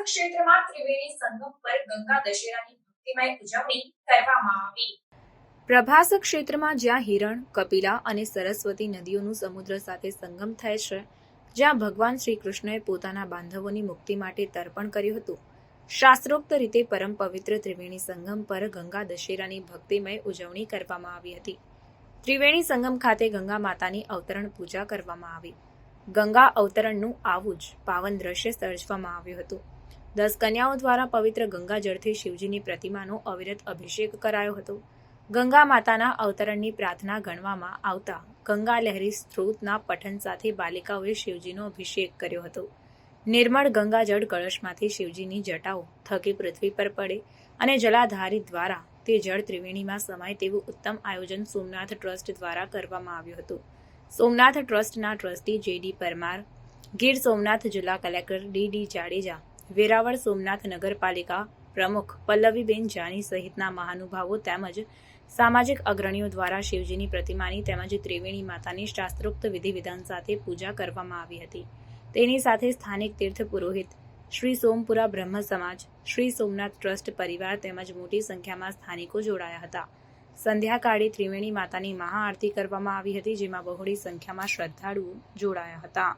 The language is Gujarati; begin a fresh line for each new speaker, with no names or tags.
ક્ષેત્રમાં ત્રિવેણી સંગમ પર ગંગા દશેરાની ભક્તિમય ઉજવણી કરવામાં આવી। પ્રભાસ ક્ષેત્રમાં જ્યાં હિરણ, કપિલા અને સરસ્વતી નદીઓનું સમુદ્ર સાથે સંગમ થાય છે, જ્યાં ભગવાન શ્રી કૃષ્ણએ પોતાના બાંધવોની મુક્તિ માટે તર્પણ કર્યું હતું, શાસ્ત્રોક્ત રીતે પરમ પવિત્ર ત્રિવેણી સંગમ પર ગંગા દશેરાની ભક્તિમય ઉજવણી કરવામાં આવી હતી। ત્રિવેણી સંગમ ખાતે ગંગા માતાની અવતરણ પૂજા કરવામાં આવી। ગંગા અવતરણનું આવું જ પાવન દ્રશ્ય સર્જવામાં આવ્યું હતું। 10 કન્યાઓ દ્વારા પવિત્ર ગંગા જળથી શિવજીની પ્રતિમાનો અવિરત અભિષેક કરાયો હતો। ગંગા માતાના અવતરણની પ્રાર્થના ગણવામાં આવતા ગંગા લહેરી સ્ત્રોતના પઠન સાથે બાલિકાઓએ શિવજીનો અભિષેક કર્યો હતો। નિર્મળ ગંગાજળ કળશમાંથી શિવજીની જટાઓ થકી પૃથ્વી પર પડે અને જલાધારી દ્વારા તે જળ ત્રિવેણીમાં સમાય તેવું ઉત્તમ આયોજન સોમનાથ ટ્રસ્ટ દ્વારા કરવામાં આવ્યું હતું। સોમનાથ ટ્રસ્ટના ટ્રસ્ટી જે.ડી. પરમાર, ગીર સોમનાથ જિલ્લા કલેક્ટર ડી.ડી. જાડેજા, વેરાવળ સોમનાથ નગરપાલિકા પ્રમુખ પલ્લવીબેન જાની સહિતના મહાનુભાવો તેમજ સામાજિક અગ્રણીઓ દ્વારા શિવજીની પ્રતિમાની તેમજ ત્રિવેણી માતાની શાસ્ત્રોક્ત વિધિ વિધાન સાથે પૂજા કરવામાં આવી હતી। તેની સાથે સ્થાનિક તીર્થ પુરોહિત, શ્રી સોમપુરા બ્રહ્મ સમાજ, શ્રી સોમનાથ ટ્રસ્ટ પરિવાર તેમજ મોટી સંખ્યામાં સ્થાનિકો જોડાયા હતા। સંધ્યાકાળે ત્રિવેણી માતાની મહાઆરતી કરવામાં આવી હતી, જેમાં બહોળી સંખ્યામાં શ્રદ્ધાળુઓ જોડાયા હતા।